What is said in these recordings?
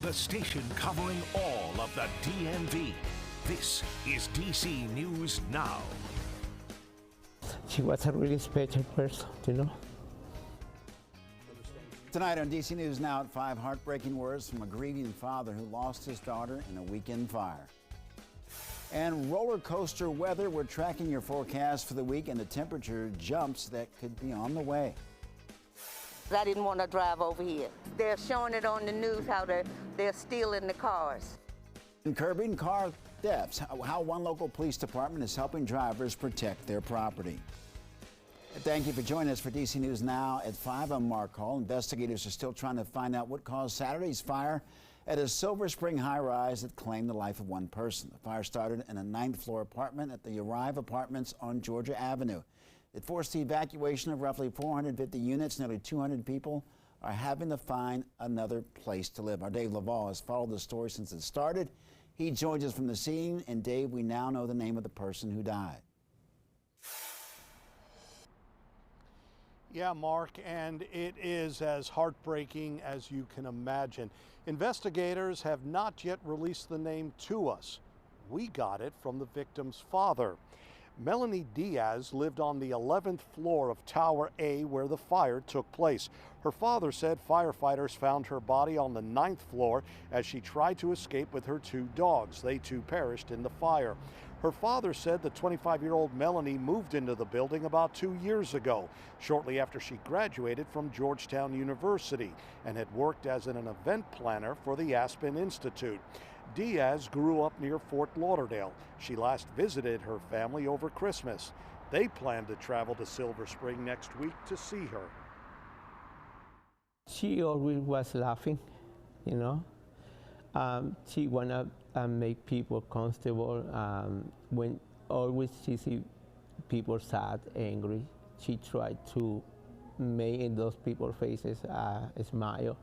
the station covering all of the DMV. This is DC News Now. She was a really special person, you know. Tonight on DC News Now at 5, heartbreaking words from a grieving father who lost his daughter in a weekend fire. And roller coaster weather, we're tracking your forecast for the week and the temperature jumps that could be on the way. I didn't want to drive over here. They're showing it on the news how they're stealing the cars. And curbing car thefts, how one local police department is helping drivers protect their property. Thank you for joining us for DC News Now at 5. I'm Mark Hall. Investigators are still trying to find out what caused Saturday's fire at a Silver Spring high-rise that claimed the life of one person. The fire started in a 9th-floor apartment at the Arrive Apartments on Georgia Avenue. It forced the evacuation of roughly 450 units. Nearly 200 people are having to find another place to live. Our Dave Laval has followed the story since it started. He joins us from the scene. And Dave, we now know the name of the person who died. Yeah, Mark, and it is as heartbreaking as you can imagine. Investigators have not yet released the name to us. We got it from the victim's father. Melanie Diaz lived on the 11th floor of Tower A where the fire took place. Her father said firefighters found her body on the 9th floor as she tried to escape with her 2 dogs. They too perished in the fire. Her father said the 25-year-old Melanie moved into the building about 2 years ago, shortly after she graduated from Georgetown University and had worked as an event planner for the Aspen Institute. Diaz grew up near Fort Lauderdale. She last visited her family over Christmas. They plan to travel to Silver Spring next week to see her. She always was laughing, you know. She wanna make people comfortable. When always she see people sad, angry, she tried to make in those people's faces a smile.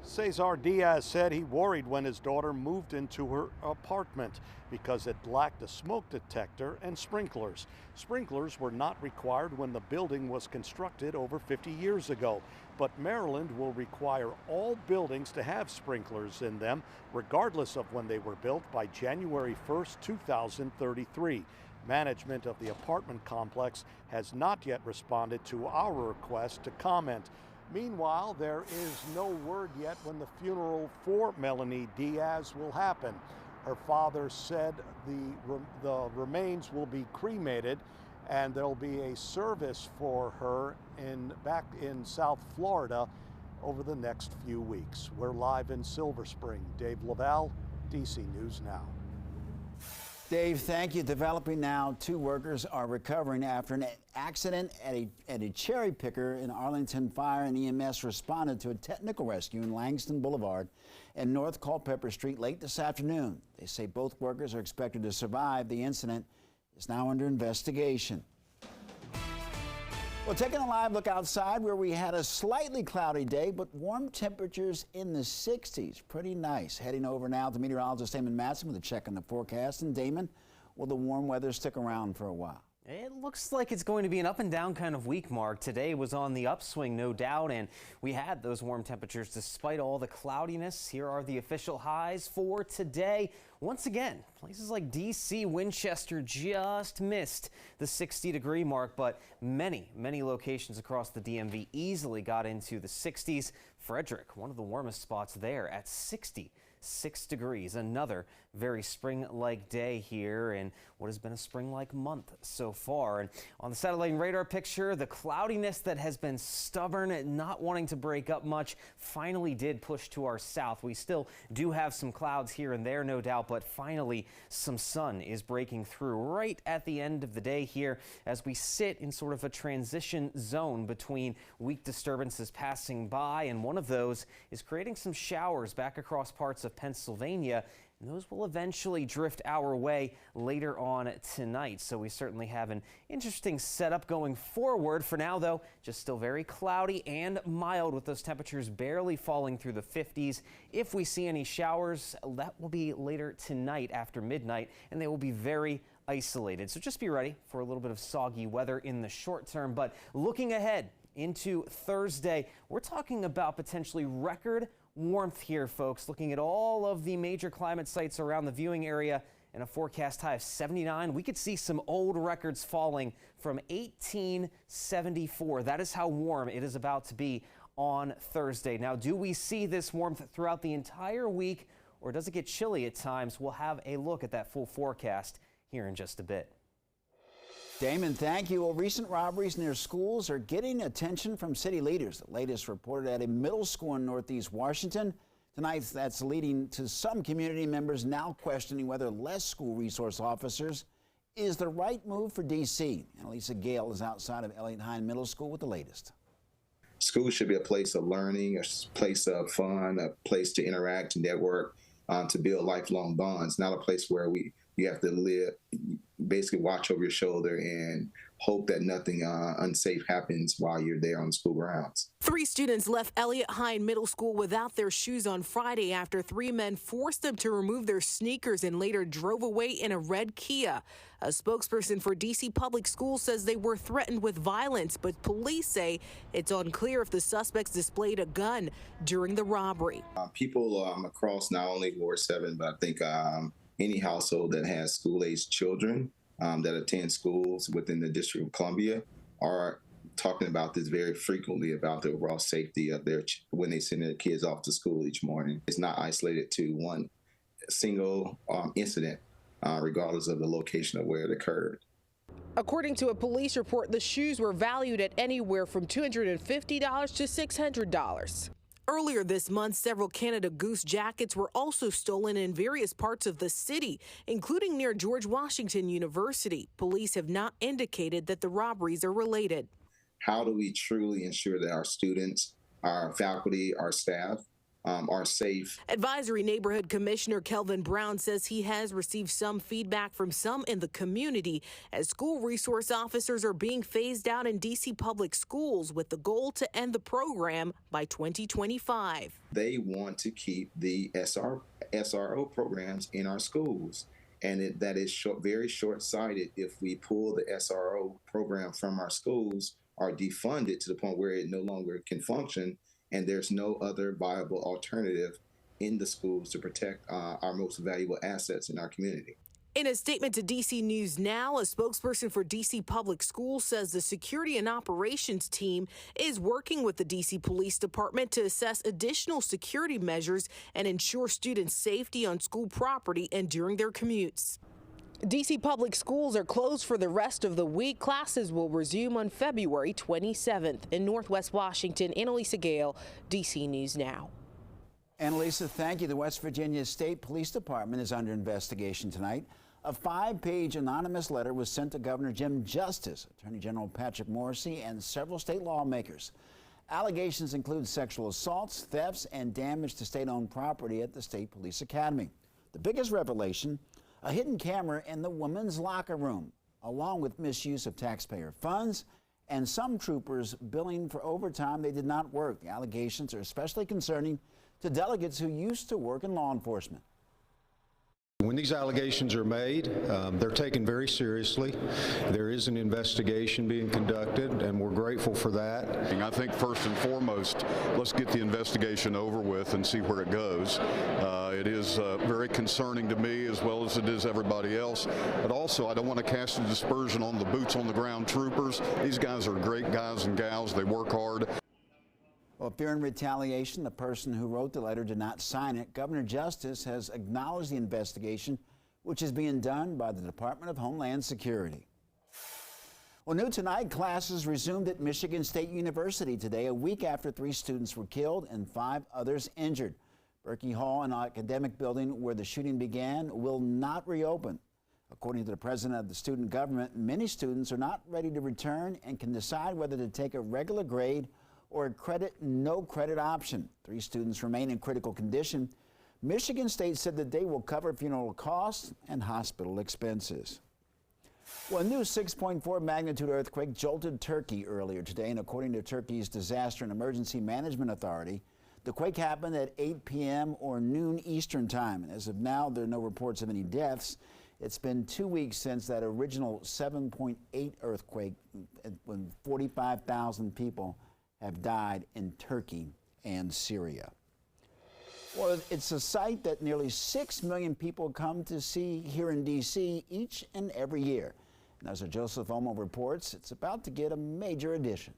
Cesar Diaz said he worried when his daughter moved into her apartment because it lacked a smoke detector and sprinklers. Sprinklers were not required when the building was constructed over 50 years ago, but Maryland will require all buildings to have sprinklers in them, regardless of when they were built, by January 1st, 2033. Management of the apartment complex has not yet responded to our request to comment. Meanwhile, there is no word yet when the funeral for Melanie Diaz will happen. Her father said the remains will be cremated and there'll be a service for her back in South Florida over the next few weeks. We're live in Silver Spring. Dave Laval, DC News Now. Dave, thank you. Developing now, 2 workers are recovering after an accident at a cherry picker in Arlington. Fire and EMS responded to a technical rescue in Langston Boulevard and North Culpeper Street late this afternoon. They say both workers are expected to survive. The incident is now under investigation. Well, taking a live look outside where we had a slightly cloudy day, but warm temperatures in the 60s. Pretty nice. Heading over now to meteorologist Damon Matson with a check on the forecast. And Damon, will the warm weather stick around for a while? It looks like it's going to be an up and down kind of week, Mark. Today was on the upswing, no doubt, and we had those warm temperatures despite all the cloudiness. Here are the official highs for today. Once again, places like D.C., Winchester just missed the 60-degree mark, but many locations across the DMV easily got into the 60s. Frederick, one of the warmest spots there at 66 degrees. Another very spring-like day here in what has been a spring-like month so far. And on the satellite and radar picture, the cloudiness that has been stubborn, not wanting to break up much, finally did push to our south. We still do have some clouds here and there, no doubt, but finally some sun is breaking through right at the end of the day here as we sit in sort of a transition zone between weak disturbances passing by, and one of those is creating some showers back across parts of Pennsylvania. And those will eventually drift our way later on tonight. So we certainly have an interesting setup going forward. For now, though, just still very cloudy and mild with those temperatures barely falling through the 50s. If we see any showers, that will be later tonight after midnight, and they will be very isolated. So just be ready for a little bit of soggy weather in the short term. But looking ahead into Thursday. We're talking about potentially record warmth here, folks. Looking at all of the major climate sites around the viewing area and a forecast high of 79. We could see some old records falling from 1874. That is how warm it is about to be on Thursday. Now, do we see this warmth throughout the entire week, or does it get chilly at times? We'll have a look at that full forecast here in just a bit. Damon, thank you. Well, recent robberies near schools are getting attention from city leaders. The latest reported at a middle school in Northeast Washington. Tonight, that's leading to some community members now questioning whether less school resource officers is the right move for D.C. Annalisa Gale is outside of Elliott Hine Middle School with the latest. School should be a place of learning, a place of fun, a place to interact and network, to build lifelong bonds, not a place where you have to live, basically watch over your shoulder and hope that nothing unsafe happens while you're there on the school grounds. 3 students left Elliott Hine Middle School without their shoes on Friday after 3 men forced them to remove their sneakers and later drove away in a red Kia. A spokesperson for D.C. Public Schools says they were threatened with violence, but police say it's unclear if the suspects displayed a gun during the robbery. People across not only Ward 7, but I think any household that has school-aged children that attend schools within the District of Columbia are talking about this very frequently, about the overall safety of when they send their kids off to school each morning. It's not isolated to one single incident, regardless of the location of where it occurred. According to a police report, the shoes were valued at anywhere from $250 to $600. Earlier this month, several Canada Goose jackets were also stolen in various parts of the city, including near George Washington University. Police have not indicated that the robberies are related. How do we truly ensure that our students, our faculty, our staff are safe? Advisory Neighborhood Commissioner Kelvin Brown says he has received some feedback from some in the community as school resource officers are being phased out in D.C. public schools with the goal to end the program by 2025. They want to keep the SRO programs in our schools, and that is very short-sighted if we pull the SRO program from our schools or defund it to the point where it no longer can function, and there's no other viable alternative in the schools to protect our most valuable assets in our community. In a statement to DC News Now, a spokesperson for DC Public Schools says the security and operations team is working with the DC Police Department to assess additional security measures and ensure students' safety on school property and during their commutes. DC Public Schools are closed for the rest of the week. Classes will resume on February 27th. In Northwest Washington, Annalisa Gale, DC News Now. Annalisa, thank you. The West Virginia State Police Department is under investigation tonight. A 5-page anonymous letter was sent to Governor Jim Justice, Attorney General Patrick Morrisey, and several state lawmakers. Allegations include sexual assaults, thefts, and damage to state-owned property at the State Police Academy. The biggest revelation: a hidden camera in the women's locker room, along with misuse of taxpayer funds and some troopers billing for overtime they did not work. The allegations are especially concerning to delegates who used to work in law enforcement. When these allegations are made, they're taken very seriously. There is an investigation being conducted, and we're grateful for that. I think first and foremost, let's get the investigation over with and see where it goes. It is very concerning to me as well as it is everybody else. But also, I don't want to cast a dispersion on the boots on the ground troopers. These guys are great guys and gals. They work hard. Well, fearing retaliation, the person who wrote the letter did not sign it. Governor Justice has acknowledged the investigation, which is being done by the Department of Homeland Security. Well, new tonight, classes resumed at Michigan State University today, a week after 3 students were killed and 5 others injured. Berkey Hall, an academic building where the shooting began, will not reopen. According to the president of the student government, many students are not ready to return and can decide whether to take a regular grade or a no credit option. 3 students remain in critical condition. Michigan State said that they will cover funeral costs and hospital expenses. Well, a new 6.4 magnitude earthquake jolted Turkey earlier today, and according to Turkey's Disaster and Emergency Management Authority, the quake happened at 8 p.m. or noon Eastern time. And as of now, there are no reports of any deaths. It's been 2 weeks since that original 7.8 earthquake when 45,000 people have died in Turkey and Syria. Well, it's a site that nearly 6 million people come to see here in D.C. each and every year. And as Joseph Omo reports, it's about to get a major addition.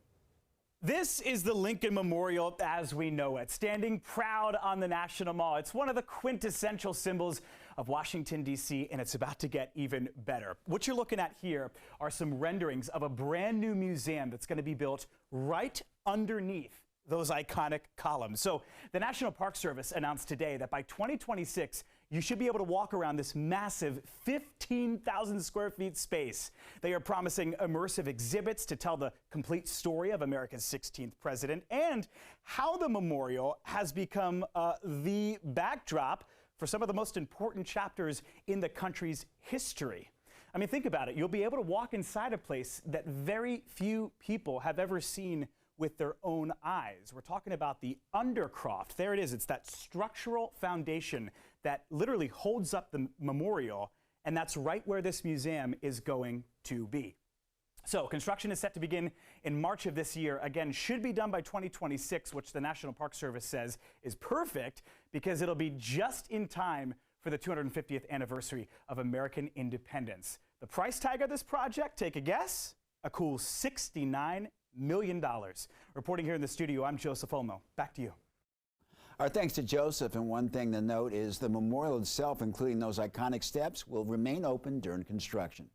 This is the Lincoln Memorial as we know it, standing proud on the National Mall. It's one of the quintessential symbols of Washington, D.C., and it's about to get even better. What you're looking at here are some renderings of a brand new museum that's going to be built right underneath those iconic columns. So the National Park Service announced today that by 2026, you should be able to walk around this massive 15,000 square feet space. They are promising immersive exhibits to tell the complete story of America's 16th president and how the memorial has become the backdrop for some of the most important chapters in the country's history. I mean, think about it. You'll be able to walk inside a place that very few people have ever seen with their own eyes. We're talking about the Undercroft. There it is. It's that structural foundation that literally holds up the memorial, and that's right where this museum is going to be. So construction is set to begin in March of this year. Again, should be done by 2026, which the National Park Service says is perfect because it'll be just in time for the 250th anniversary of American independence. The price tag of this project, take a guess, a cool $69 million. Reporting here in the studio, I'm Joseph Omo. Back to you. Our thanks to Joseph. And one thing to note is the memorial itself, including those iconic steps, will remain open during construction.